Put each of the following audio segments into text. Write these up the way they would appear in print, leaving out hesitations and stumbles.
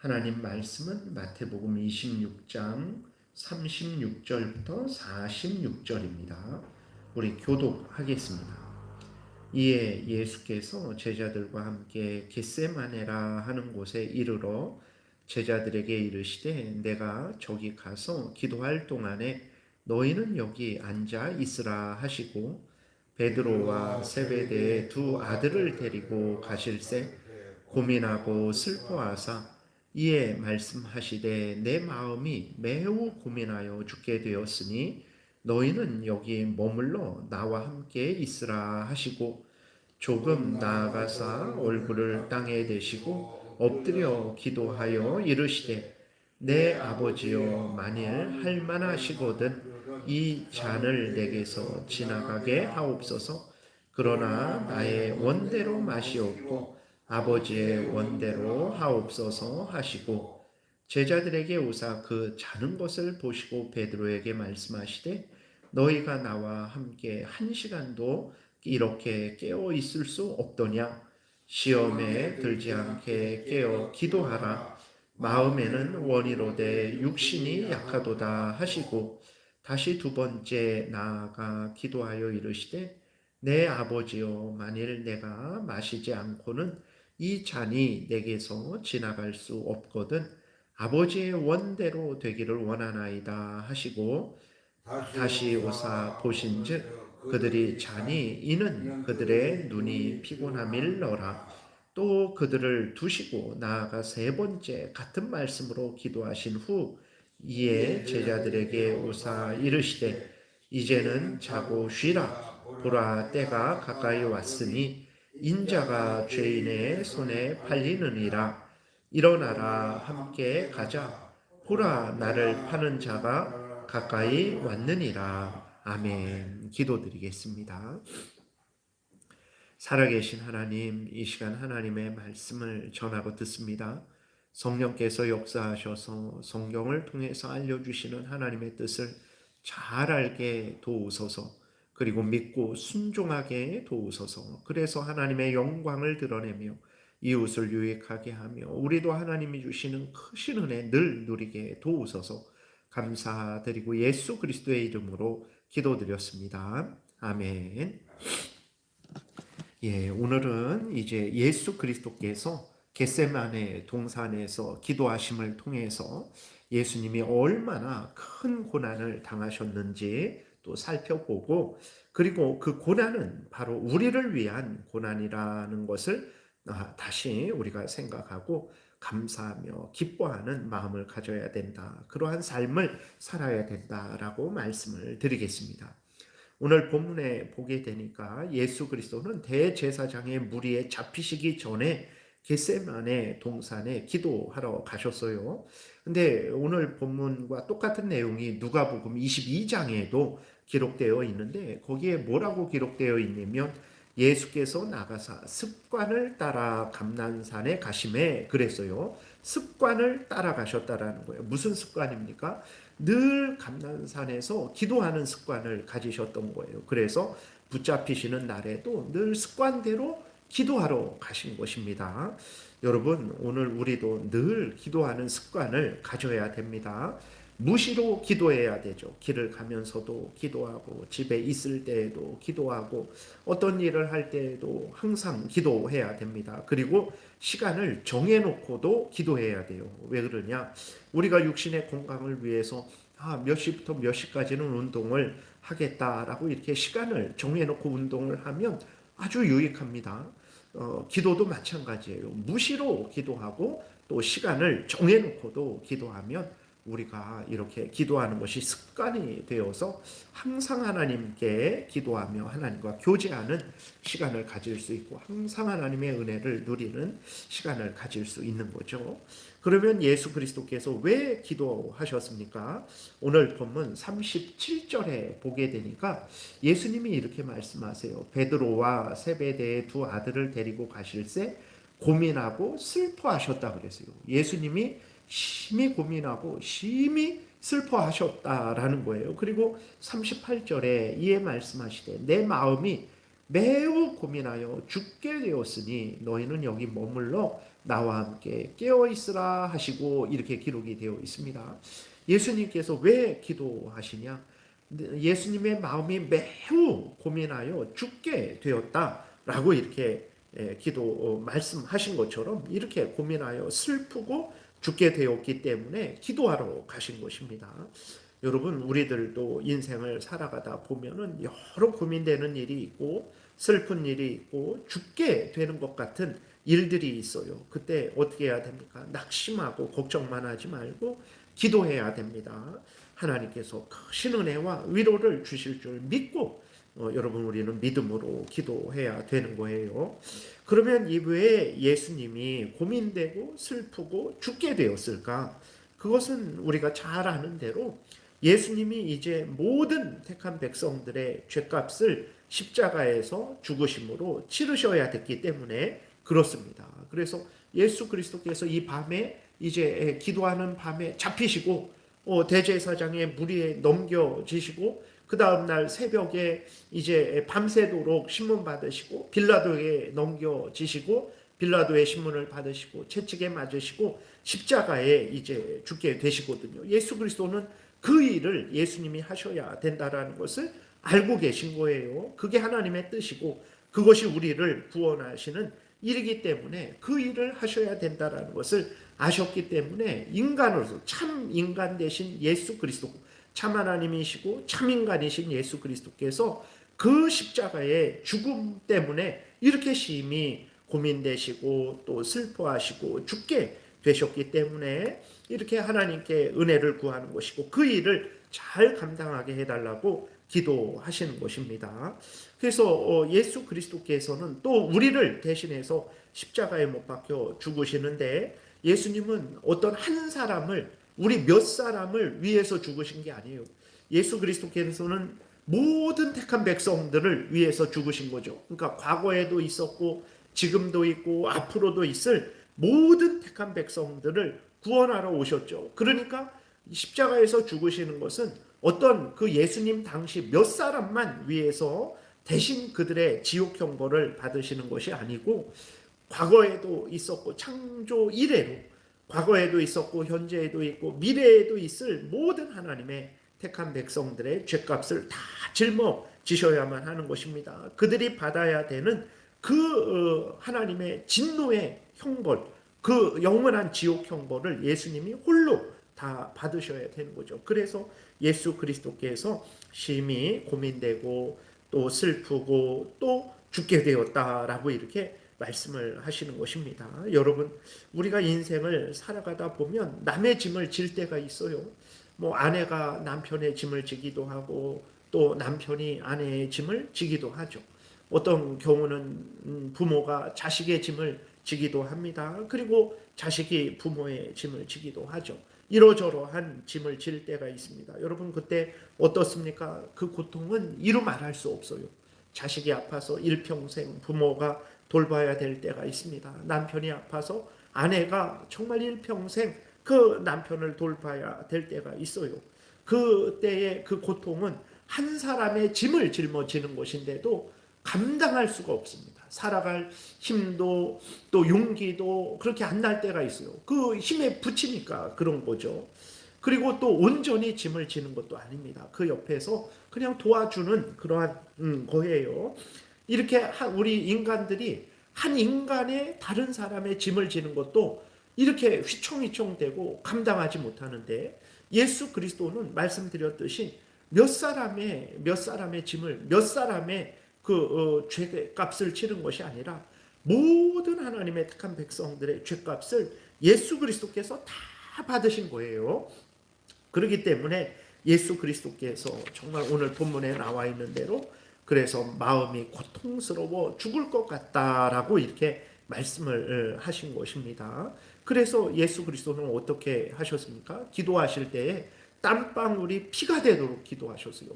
하나님 말씀은 마태복음 26장 36절부터 46절입니다. 우리 교독하겠습니다. 이에 예수께서 제자들과 함께 겟세마네라 하는 곳에 이르러 제자들에게 이르시되 내가 저기 가서 기도할 동안에 너희는 여기 앉아 있으라 하시고 베드로와 세베대의 두 아들을 데리고 가실새 고민하고 슬퍼하사 이에 말씀하시되 내 마음이 매우 고민하여 죽게 되었으니 너희는 여기 머물러 나와 함께 있으라 하시고 조금 나아가사 얼굴을 땅에 대시고 엎드려 기도하여 이르시되 내 아버지여 만일 할만하시거든 이 잔을 내게서 지나가게 하옵소서. 그러나 나의 원대로 마시옵고 아버지의 원대로 하옵소서 하시고 제자들에게 오사 그 자는 것을 보시고 베드로에게 말씀하시되 너희가 나와 함께 한 시간도 이렇게 깨어 있을 수 없더냐. 시험에 들지 않게 깨어 기도하라. 마음에는 원이로되 육신이 약하도다 하시고 다시 두 번째 나아가 기도하여 이르시되 내 아버지여 만일 내가 마시지 않고는 이 잔이 내게서 지나갈 수 없거든 아버지의 원대로 되기를 원하나이다 하시고 다시 오사 보신즉 그들이 자니 이는 그들의 눈이 피곤함일러라. 또 그들을 두시고 나아가 세 번째 같은 말씀으로 기도하신 후 이에 제자들에게 오사 이르시되 이제는 자고 쉬라. 보라 때가 가까이 왔으니 인자가 죄인의 손에 팔리느니라. 일어나라 함께 가자. 보라 나를 파는 자가 가까이 왔느니라. 아멘. 기도드리겠습니다. 살아계신 하나님, 이 시간 하나님의 말씀을 전하고 듣습니다. 성령께서 역사하셔서 성경을 통해서 알려주시는 하나님의 뜻을 잘 알게 도우소서. 그리고 믿고 순종하게 도우소서. 그래서 하나님의 영광을 드러내며 이웃을 유익하게 하며 우리도 하나님이 주시는 크신 은혜 늘 누리게 도우소서. 감사드리고 예수 그리스도의 이름으로 기도드렸습니다. 아멘. 오늘은 이제 예수 그리스도께서 겟세마네 동산에서 기도하심을 통해서 예수님이 얼마나 큰 고난을 당하셨는지 또 살펴보고 그리고 그 고난은 바로 우리를 위한 고난이라는 것을 다시 우리가 생각하고 감사하며 기뻐하는 마음을 가져야 된다. 그러한 삶을 살아야 된다라고 말씀을 드리겠습니다. 오늘 본문에 보게 되니까 예수 그리스도는 대제사장의 무리에 잡히시기 전에 겟세마네 동산에 기도하러 가셨어요. 근데 오늘 본문과 똑같은 내용이 누가복음 22장에도 기록되어 있는데 거기에 뭐라고 기록되어 있냐면 예수께서 나가사 습관을 따라 감난산에 가심에 그랬어요. 습관을 따라가셨다라는 거예요. 무슨 습관입니까? 늘 감난산에서 기도하는 습관을 가지셨던 거예요. 그래서 붙잡히시는 날에도 늘 습관대로 기도하러 가신 것입니다. 여러분, 오늘 우리도 늘 기도하는 습관을 가져야 됩니다. 무시로 기도해야 되죠. 길을 가면서도 기도하고 집에 있을 때에도 기도하고 어떤 일을 할 때에도 항상 기도해야 됩니다. 그리고 시간을 정해놓고도 기도해야 돼요. 왜 그러냐? 우리가 육신의 건강을 위해서 몇 시부터 몇 시까지는 운동을 하겠다라고 이렇게 시간을 정해놓고 운동을 하면 아주 유익합니다. 기도도 마찬가지예요. 무시로 기도하고 또 시간을 정해놓고도 기도하면 우리가 이렇게 기도하는 것이 습관이 되어서 항상 하나님께 기도하며 하나님과 교제하는 시간을 가질 수 있고 항상 하나님의 은혜를 누리는 시간을 가질 수 있는 거죠. 그러면 예수 그리스도께서 왜 기도하셨습니까? 오늘 본문 37절에 보게 되니까 예수님이 이렇게 말씀하세요. 베드로와 세베대의 두 아들을 데리고 가실새 고민하고 슬퍼하셨다 그랬어요. 예수님이 심히 고민하고 심히 슬퍼하셨다라는 거예요. 그리고 38절에 이에 말씀하시되 내 마음이 매우 고민하여 죽게 되었으니 너희는 여기 머물러 나와 함께 깨어 있으라 하시고 이렇게 기록이 되어 있습니다. 예수님께서 왜 기도하시냐? 예수님의 마음이 매우 고민하여 죽게 되었다라고 이렇게 기도 말씀하신 것처럼 이렇게 고민하여 슬프고 죽게 되었기 때문에 기도하러 가신 것입니다. 여러분, 우리들도 인생을 살아가다 보면은 여러 고민되는 일이 있고 슬픈 일이 있고 죽게 되는 것 같은 일들이 있어요. 그때 어떻게 해야 됩니까? 낙심하고 걱정만 하지 말고 기도해야 됩니다. 하나님께서 크신 은혜와 위로를 주실 줄 믿고 여러분, 우리는 믿음으로 기도해야 되는 거예요. 그러면 이 왜 예수님이 고민되고 슬프고 죽게 되었을까? 그것은 우리가 잘 아는 대로 예수님이 이제 모든 택한 백성들의 죄값을 십자가에서 죽으심으로 치르셔야 됐기 때문에 그렇습니다. 그래서 예수 그리스도께서 이 밤에 이제 기도하는 밤에 잡히시고 대제사장의 무리에 넘겨지시고 그 다음날 새벽에 이제 밤새도록 신문 받으시고 빌라도에 넘겨지시고 빌라도의 신문을 받으시고 채찍에 맞으시고 십자가에 이제 죽게 되시거든요. 예수 그리스도는 그 일을 예수님이 하셔야 된다라는 것을 알고 계신 거예요. 그게 하나님의 뜻이고 그것이 우리를 구원하시는 일이기 때문에 그 일을 하셔야 된다라는 것을 아셨기 때문에 인간으로서 참 인간 되신 예수 그리스도, 참 하나님이시고 참 인간이신 예수 그리스도께서 그 십자가의 죽음 때문에 이렇게 심히 고민되시고 또 슬퍼하시고 죽게 되셨기 때문에 이렇게 하나님께 은혜를 구하는 것이고 그 일을 잘 감당하게 해달라고 기도하시는 것입니다. 그래서 예수 그리스도께서는 또 우리를 대신해서 십자가에 못 박혀 죽으시는데 예수님은 어떤 한 사람을, 우리 몇 사람을 위해서 죽으신 게 아니에요. 예수 그리스도께서는 모든 택한 백성들을 위해서 죽으신 거죠. 그러니까 과거에도 있었고 지금도 있고 앞으로도 있을 모든 택한 백성들을 구원하러 오셨죠. 그러니까 십자가에서 죽으시는 것은 어떤 그 예수님 당시 몇 사람만 위해서 대신 그들의 지옥 형벌을 받으시는 것이 아니고 과거에도 있었고 창조 이래로 과거에도 있었고 현재에도 있고 미래에도 있을 모든 하나님의 택한 백성들의 죄값을 다 짊어지셔야만 하는 것입니다. 그들이 받아야 되는 그 하나님의 진노의 형벌, 그 영원한 지옥 형벌을 예수님이 홀로 다 받으셔야 되는 거죠. 그래서 예수 그리스도께서 심히 고민되고 또 슬프고 또 죽게 되었다라고 이렇게 말씀을 하시는 것입니다. 여러분, 우리가 인생을 살아가다 보면 남의 짐을 질 때가 있어요. 뭐 아내가 남편의 짐을 지기도 하고 또 남편이 아내의 짐을 지기도 하죠. 어떤 경우는 부모가 자식의 짐을 지기도 합니다. 그리고 자식이 부모의 짐을 지기도 하죠. 이러저러한 짐을 질 때가 있습니다. 여러분, 그때 어떻습니까? 그 고통은 이루 말할 수 없어요. 자식이 아파서 일평생 부모가 돌봐야 될 때가 있습니다. 남편이 아파서 아내가 정말 일평생 그 남편을 돌봐야 될 때가 있어요. 그때의 그 고통은 한 사람의 짐을 짊어지는 것인데도 감당할 수가 없습니다. 살아갈 힘도 또 용기도 그렇게 안 날 때가 있어요. 그 힘에 부치니까 그런 거죠. 그리고 또 온전히 짐을 지는 것도 아닙니다. 그 옆에서 그냥 도와주는 그러한 거예요. 이렇게 우리 인간들이 한 인간의 다른 사람의 짐을 지는 것도 이렇게 휘청휘청대고 감당하지 못하는데 예수 그리스도는 말씀드렸듯이 몇 사람의 짐을 몇 사람의 그 죄값을 치른 것이 아니라 모든 하나님의 택한 백성들의 죄값을 예수 그리스도께서 다 받으신 거예요. 그렇기 때문에 예수 그리스도께서 정말 오늘 본문에 나와 있는 대로 그래서 마음이 고통스러워 죽을 것 같다라고 이렇게 말씀을 하신 것입니다. 그래서 예수 그리스도는 어떻게 하셨습니까? 기도하실 때에 땀방울이 피가 되도록 기도하셨어요.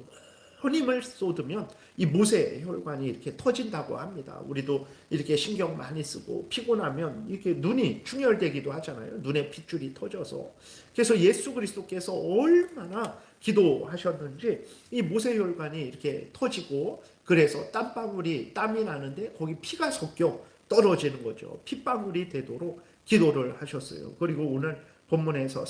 힘을 쏟으면 이 모세 혈관이 이렇게 터진다고 합니다. 우리도 이렇게 신경 많이 쓰고 피곤하면 이렇게 눈이 충혈되기도 하잖아요. 눈에 핏줄이 터져서. 그래서 예수 그리스도께서 얼마나 기도하셨는지 이 모세 혈관이 이렇게 터지고 그래서 땀방울이 땀이 나는데 거기 피가 섞여 떨어지는 거죠. 핏방울이 되도록 기도를 하셨어요. 그리고 오늘 본문에서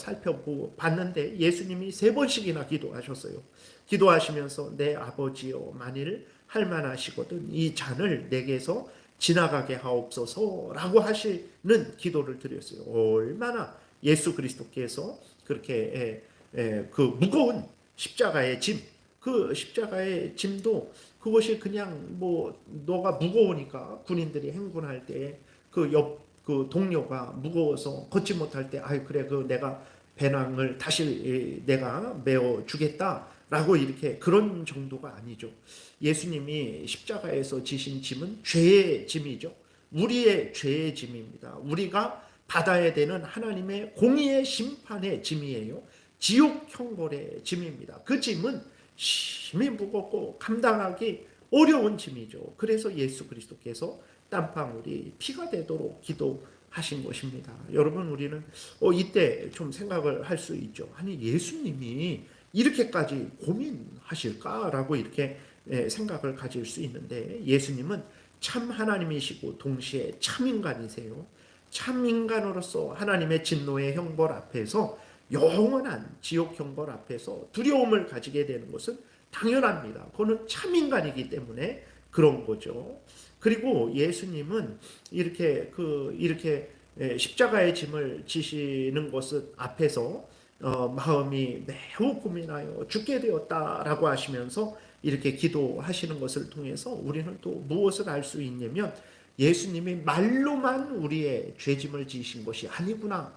봤는데 예수님이 3번씩이나 기도하셨어요. 기도하시면서 내 아버지여 만일 할 만하시거든 이 잔을 내게서 지나가게 하옵소서라고 하시는 기도를 드렸어요. 얼마나 예수 그리스도께서 그렇게 그 무거운 십자가의 짐, 그 십자가의 짐도 그것이 그냥 뭐 너가 무거우니까 군인들이 행군할 때 그 그 동료가 무거워서 걷지 못할 때 아이 그래 그 내가 배낭을 다시 내가 메어 주겠다라고 이렇게 그런 정도가 아니죠. 예수님이 십자가에서 지신 짐은 죄의 짐이죠. 우리의 죄의 짐입니다. 우리가 받아야 되는 하나님의 공의의 심판의 짐이에요. 지옥 형벌의 짐입니다. 그 짐은 심히 무겁고 감당하기 어려운 짐이죠. 그래서 예수 그리스도께서 땀방울이 피가 되도록 기도하신 것입니다. 여러분 우리는 이때 좀 생각을 할 수 있죠. 아니 예수님이 이렇게까지 고민하실까라고 이렇게 생각을 가질 수 있는데 예수님은 참 하나님이시고 동시에 참 인간이세요. 참 인간으로서 하나님의 진노의 형벌 앞에서 영원한 지옥 형벌 앞에서 두려움을 가지게 되는 것은 당연합니다. 그거는 참 인간이기 때문에 그런 거죠. 그리고 예수님은 이렇게 십자가의 짐을 지시는 것을 앞에서 마음이 매우 고민하여 죽게 되었다라고 하시면서 이렇게 기도하시는 것을 통해서 우리는 또 무엇을 알 수 있냐면 예수님이 말로만 우리의 죄짐을 지신 것이 아니구나.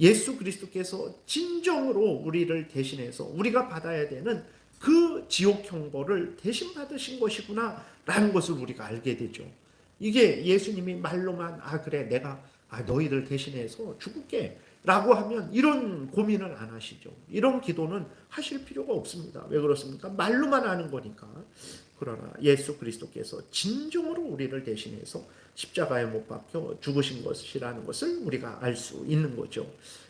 예수 그리스도께서 진정으로 우리를 대신해서 우리가 받아야 되는 그 지옥 형벌을 대신 받으신 것이구나 라는 것을 우리가 알게 되죠. 이게 예수님이 말로만 그래 내가 너희를 대신해서 죽을게 라고 하면 이런 고민을 안 하시죠. 이런 기도는 하실 필요가 없습니다. 왜 그렇습니까? 말로만 하는 거니까. 그러나 예수 그리스도께서 진정으로 우리를 대신해서 십자가에 못 박혀 죽으신 것이라는 것을 우리가 알 수 있는 거죠.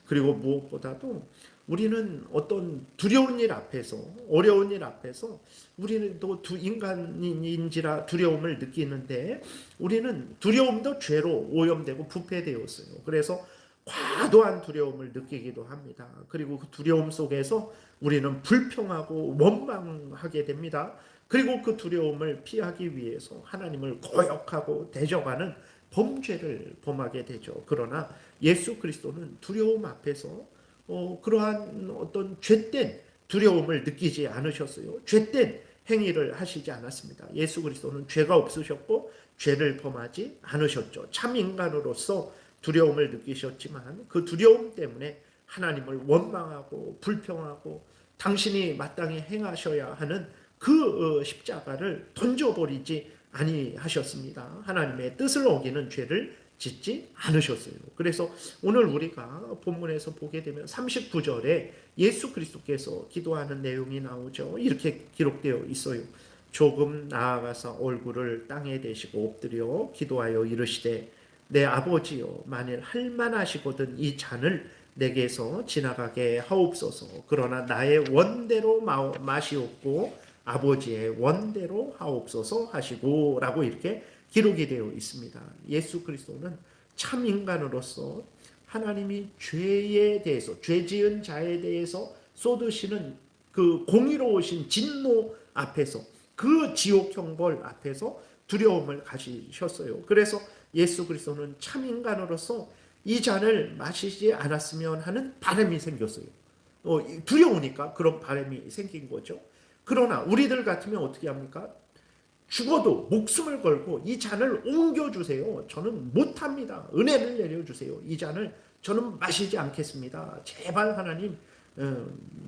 그리고 무엇보다도 우리는 어떤 두려운 일 앞에서 어려운 일 앞에서 우리는 또 인간인지라 두려움을 느끼는데 우리는 두려움도 죄로 오염되고 부패되었어요. 그래서 과도한 두려움을 느끼기도 합니다. 그리고 그 두려움 속에서 우리는 불평하고 원망하게 됩니다. 그리고 그 두려움을 피하기 위해서 하나님을 거역하고 대적하는 범죄를 범하게 되죠. 그러나 예수 그리스도는 두려움 앞에서 그러한 어떤 죄된 두려움을 느끼지 않으셨어요. 죄된 행위를 하시지 않았습니다. 예수 그리스도는 죄가 없으셨고 죄를 범하지 않으셨죠. 참 인간으로서 두려움을 느끼셨지만 그 두려움 때문에 하나님을 원망하고 불평하고 당신이 마땅히 행하셔야 하는 그 십자가를 던져버리지 아니하셨습니다. 하나님의 뜻을 어기는 죄를 짓지 않으셨어요. 그래서 오늘 우리가 본문에서 보게 되면 39절에 예수 그리스도께서 기도하는 내용이 나오죠. 이렇게 기록되어 있어요. 조금 나아가서 얼굴을 땅에 대시고 엎드려 기도하여 이르시되 내 아버지여 만일 할만하시거든 이 잔을 내게서 지나가게 하옵소서. 그러나 나의 원대로 마시옵고 아버지의 원대로 하옵소서 하시고 라고 이렇게 기록이 되어 있습니다. 예수 그리스도는 참 인간으로서 하나님이 죄에 대해서 죄 지은 자에 대해서 쏟으시는 그 공의로우신 진노 앞에서 그 지옥 형벌 앞에서 두려움을 가지셨어요. 그래서 예수 그리스도는 참 인간으로서 이 잔을 마시지 않았으면 하는 바람이 생겼어요. 두려우니까 그런 바람이 생긴 거죠. 그러나 우리들 같으면 어떻게 합니까? 죽어도 목숨을 걸고 이 잔을 옮겨주세요. 저는 못합니다. 은혜를 내려주세요. 이 잔을 저는 마시지 않겠습니다. 제발 하나님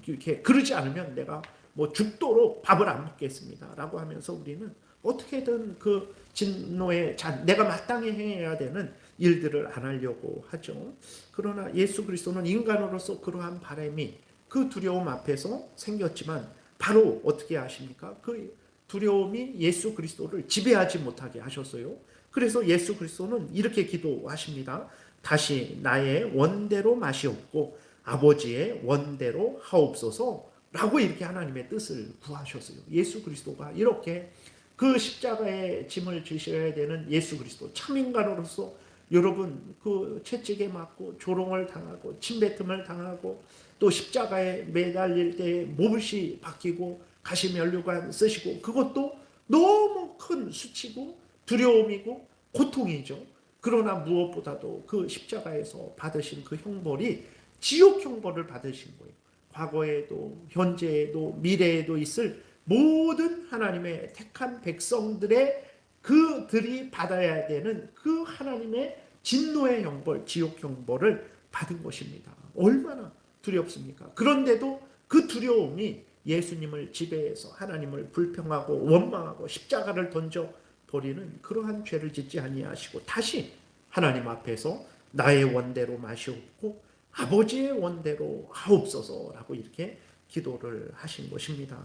이렇게 그러지 않으면 내가 뭐 죽도록 밥을 안 먹겠습니다. 라고 하면서 우리는 어떻게든 그 진노의 잔, 내가 마땅히 해야 되는 일들을 안 하려고 하죠. 그러나 예수 그리스도는 인간으로서 그러한 바람이 그 두려움 앞에서 생겼지만 바로 어떻게 하십니까? 그 두려움이 예수 그리스도를 지배하지 못하게 하셨어요. 그래서 예수 그리스도는 이렇게 기도하십니다. 다시 나의 원대로 마시옵고 아버지의 원대로 하옵소서 라고 이렇게 하나님의 뜻을 구하셨어요. 예수 그리스도가 이렇게 그 십자가의 짐을 지셔야 되는 예수 그리스도 참 인간으로서 여러분 그 채찍에 맞고 조롱을 당하고 침뱉음을 당하고 또 십자가에 매달릴 때 몹시 박히고 가시면류관 쓰시고 그것도 너무 큰 수치고 두려움이고 고통이죠. 그러나 무엇보다도 그 십자가에서 받으신 그 형벌이 지옥 형벌을 받으신 거예요. 과거에도 현재에도 미래에도 있을 모든 하나님의 택한 백성들의 그들이 받아야 되는 그 하나님의 진노의 형벌, 지옥 형벌을 받은 것입니다. 얼마나 두렵습니까? 그런데도 그 두려움이 예수님을 지배해서 하나님을 불평하고 원망하고 십자가를 던져 버리는 그러한 죄를 짓지 아니하시고 다시 하나님 앞에서 나의 원대로 마시옵고 아버지의 원대로 하옵소서라고 이렇게 기도를 하신 것입니다.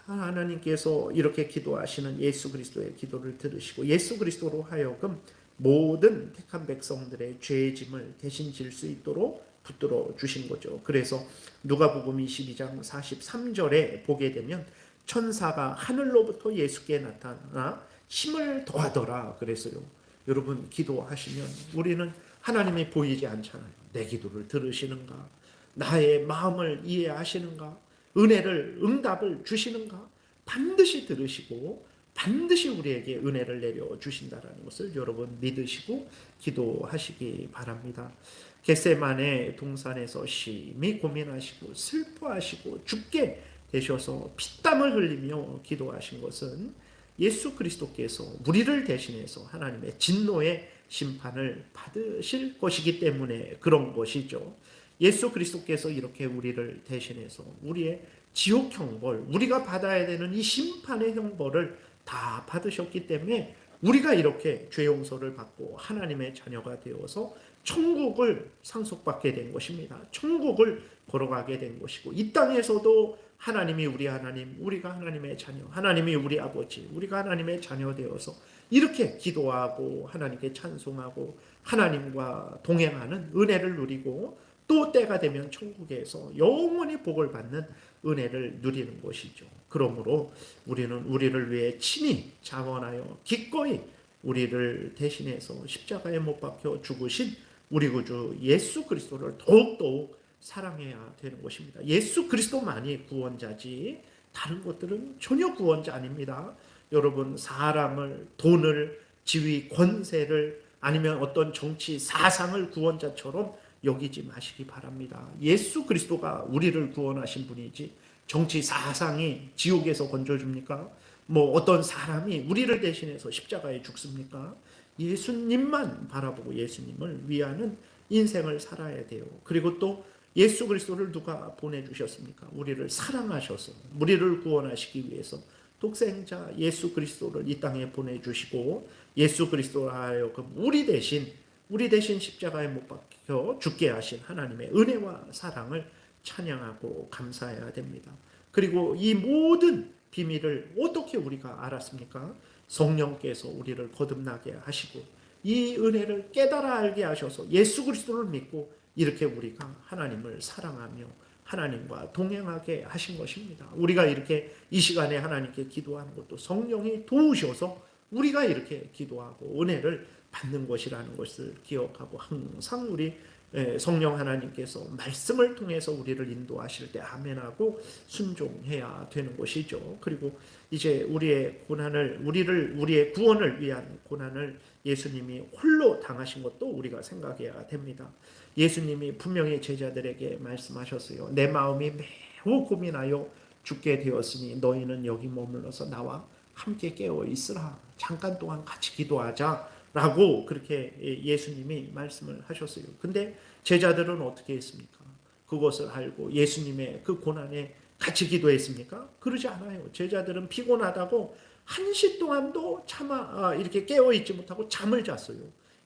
하나님께서 이렇게 기도하시는 예수 그리스도의 기도를 들으시고 예수 그리스도로 하여금 모든 택한 백성들의 죄의 짐을 대신 질 수 있도록 붙들어 주신 거죠. 그래서 누가복음 22장 43절에 보게 되면 천사가 하늘로부터 예수께 나타나 힘을 더하더라 그랬어요. 여러분 기도하시면 우리는 하나님이 보이지 않잖아요. 내 기도를 들으시는가? 나의 마음을 이해하시는가? 은혜를 응답을 주시는가? 반드시 들으시고 반드시 우리에게 은혜를 내려 주신다라는 것을 여러분 믿으시고 기도하시기 바랍니다. 겟세마네 동산에서 심히 고민하시고 슬퍼하시고 죽게 되셔서 피땀을 흘리며 기도하신 것은 예수 그리스도께서 우리를 대신해서 하나님의 진노의 심판을 받으실 것이기 때문에 그런 것이죠. 예수 그리스도께서 이렇게 우리를 대신해서 우리의 지옥 형벌, 우리가 받아야 되는 이 심판의 형벌을 다 받으셨기 때문에 우리가 이렇게 죄 용서를 받고 하나님의 자녀가 되어서 천국을 상속받게 된 것입니다. 천국을 걸어가게 된 것이고 이 땅에서도 하나님이 우리 하나님, 우리가 하나님의 자녀, 하나님이 우리 아버지, 우리가 하나님의 자녀 되어서 이렇게 기도하고 하나님께 찬송하고 하나님과 동행하는 은혜를 누리고 또 때가 되면 천국에서 영원히 복을 받는 은혜를 누리는 것이죠. 그러므로 우리는 우리를 위해 친히 자원하여 기꺼이 우리를 대신해서 십자가에 못 박혀 죽으신 우리 구주 예수 그리스도를 더욱더욱 사랑해야 되는 것입니다. 예수 그리스도만이 구원자지 다른 것들은 전혀 구원자 아닙니다. 여러분 사람을, 돈을, 지위, 권세를 아니면 어떤 정치 사상을 구원자처럼 여기지 마시기 바랍니다. 예수 그리스도가 우리를 구원하신 분이지 정치 사상이 지옥에서 건져줍니까? 뭐 어떤 사람이 우리를 대신해서 십자가에 죽습니까? 예수님만 바라보고 예수님을 위하는 인생을 살아야 돼요. 그리고 또 예수 그리스도를 누가 보내주셨습니까? 우리를 사랑하셔서 우리를 구원하시기 위해서 독생자 예수 그리스도를 이 땅에 보내주시고 예수 그리스도로 하여금 우리 대신 십자가에 못 박혀 죽게 하신 하나님의 은혜와 사랑을 찬양하고 감사해야 됩니다. 그리고 이 모든 비밀을 어떻게 우리가 알았습니까? 성령께서 우리를 거듭나게 하시고 이 은혜를 깨달아 알게 하셔서 예수 그리스도를 믿고 이렇게 우리가 하나님을 사랑하며 하나님과 동행하게 하신 것입니다. 우리가 이렇게 이 시간에 하나님께 기도하는 것도 성령이 도우셔서 우리가 이렇게 기도하고 은혜를 받는 것이라는 것을 기억하고 항상 우리 성령 하나님께서 말씀을 통해서 우리를 인도하실 때 아멘하고 순종해야 되는 것이죠. 그리고 이제 우리의 고난을 우리의 구원을 위한 고난을 예수님이 홀로 당하신 것도 우리가 생각해야 됩니다. 예수님이 분명히 제자들에게 말씀하셨어요. 내 마음이 매우 고민하여 죽게 되었으니 너희는 여기 머물러서 나와 함께 깨어 있으라. 잠깐 동안 같이 기도하자. 라고 그렇게 예수님이 말씀을 하셨어요. 근데 제자들은 어떻게 했습니까? 그것을 알고 예수님의 그 고난에 같이 기도했습니까? 그러지 않아요. 제자들은 피곤하다고 1시 동안도 차마 이렇게 깨어있지 못하고 잠을 잤어요.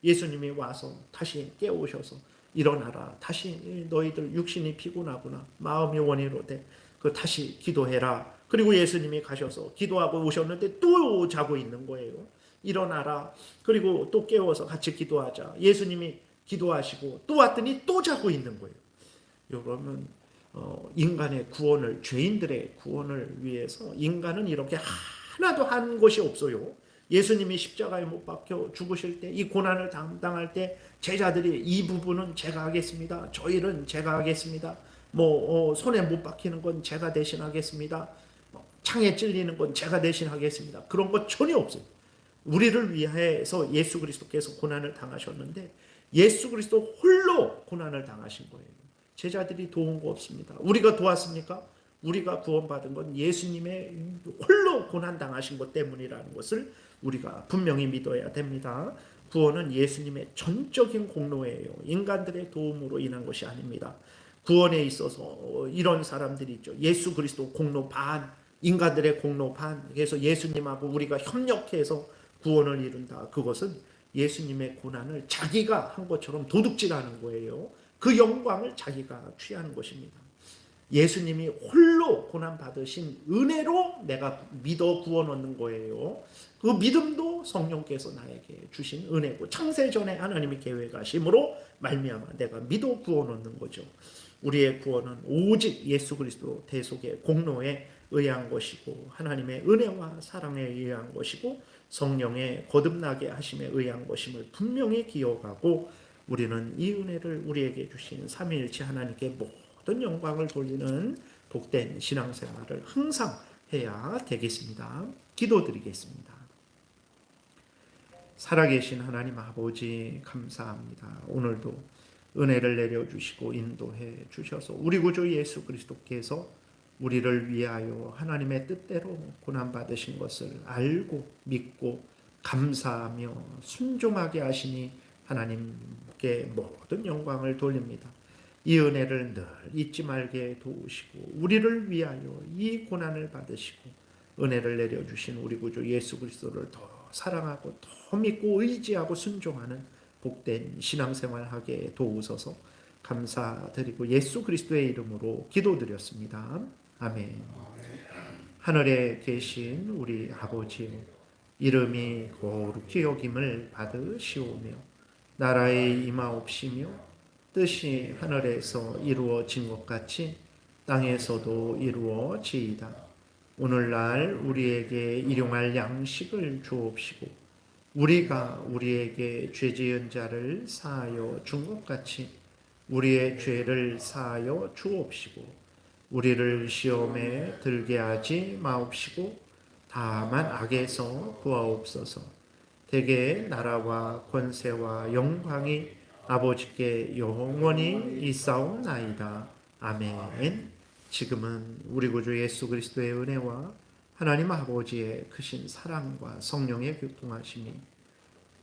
예수님이 와서 다시 깨우셔서 일어나라. 다시 너희들 육신이 피곤하구나. 마음이 원이로되 그 다시 기도해라. 그리고 예수님이 가셔서 기도하고 오셨는데 또 자고 있는 거예요. 일어나라. 그리고 또 깨워서 같이 기도하자. 예수님이 기도하시고 또 왔더니 또 자고 있는 거예요. 여러분 인간의 구원을 죄인들의 구원을 위해서 인간은 이렇게 하나도 한 것이 없어요. 예수님이 십자가에 못 박혀 죽으실 때, 이 고난을 담당할 때 제자들이 이 부분은 제가 하겠습니다. 저 일은 제가 하겠습니다. 손에 못 박히는 건 제가 대신하겠습니다. 창에 찔리는 건 제가 대신하겠습니다. 그런 거 전혀 없어요. 우리를 위해서 예수 그리스도께서 고난을 당하셨는데 예수 그리스도 홀로 고난을 당하신 거예요. 제자들이 도운 거 없습니다. 우리가 도왔습니까? 우리가 구원받은 건 예수님의 홀로 고난 당하신 것 때문이라는 것을 우리가 분명히 믿어야 됩니다. 구원은 예수님의 전적인 공로예요. 인간들의 도움으로 인한 것이 아닙니다. 구원에 있어서 이런 사람들이 있죠. 예수 그리스도 공로 반, 인간들의 공로 반. 그래서 예수님하고 우리가 협력해서 구원을 이룬다. 그것은 예수님의 고난을 자기가 한 것처럼 도둑질하는 거예요. 그 영광을 자기가 취하는 것입니다. 예수님이 홀로 고난 받으신 은혜로 내가 믿어 구원 얻는 거예요. 그 믿음도 성령께서 나에게 주신 은혜고 창세전에 하나님이 계획하심으로 말미암아 내가 믿어 구원 얻는 거죠. 우리의 구원은 오직 예수 그리스도 대속의 공로에 의한 것이고 하나님의 은혜와 사랑에 의한 것이고 성령의 거듭나게 하심에 의한 것임을 분명히 기억하고 우리는 이 은혜를 우리에게 주신 삼위일체 하나님께 모든 영광을 돌리는 복된 신앙생활을 항상 해야 되겠습니다. 기도드리겠습니다. 살아계신 하나님 아버지 감사합니다. 오늘도 은혜를 내려주시고 인도해 주셔서 우리 구주 예수 그리스도께서 우리를 위하여 하나님의 뜻대로 고난받으신 것을 알고 믿고 감사하며 순종하게 하시니 하나님께 모든 영광을 돌립니다. 이 은혜를 늘 잊지 말게 도우시고 우리를 위하여 이 고난을 받으시고 은혜를 내려주신 우리 구주 예수 그리스도를 더 사랑하고 더 믿고 의지하고 순종하는 복된 신앙생활하게 도우소서. 감사드리고 예수 그리스도의 이름으로 기도드렸습니다. 아멘. 하늘에 계신 우리 아버지여, 이름이 거룩히 여김을 받으시오며 나라의 임하옵시며 뜻이 하늘에서 이루어진 것 같이 땅에서도 이루어지이다. 오늘날 우리에게 일용할 양식을 주옵시고 우리가 우리에게 죄 지은 자를 사하여 준 것 같이 우리의 죄를 사하여 주옵시고 우리를 시험에 들게 하지 마옵시고 다만 악에서 구하옵소서. 대개 나라와 권세와 영광이 아버지께 영원히 있사옵나이다. 아멘. 지금은 우리 구주 예수 그리스도의 은혜와 하나님 아버지의 크신 사랑과 성령의 교통하심이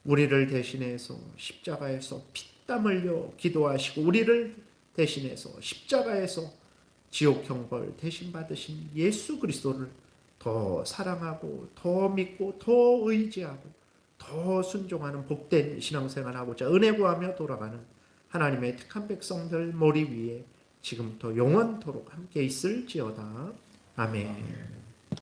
우리를 대신해서 십자가에서 피땀 흘려 기도하시고 우리를 대신해서 십자가에서 지옥 형벌 대신 받으신 예수 그리스도를 더 사랑하고 더 믿고 더 의지하고 더 순종하는 복된 신앙생활하고자 은혜 구하며 돌아가는 하나님의 택한 백성들 머리 위에 지금부터 영원토록 함께 있을지어다. 아멘.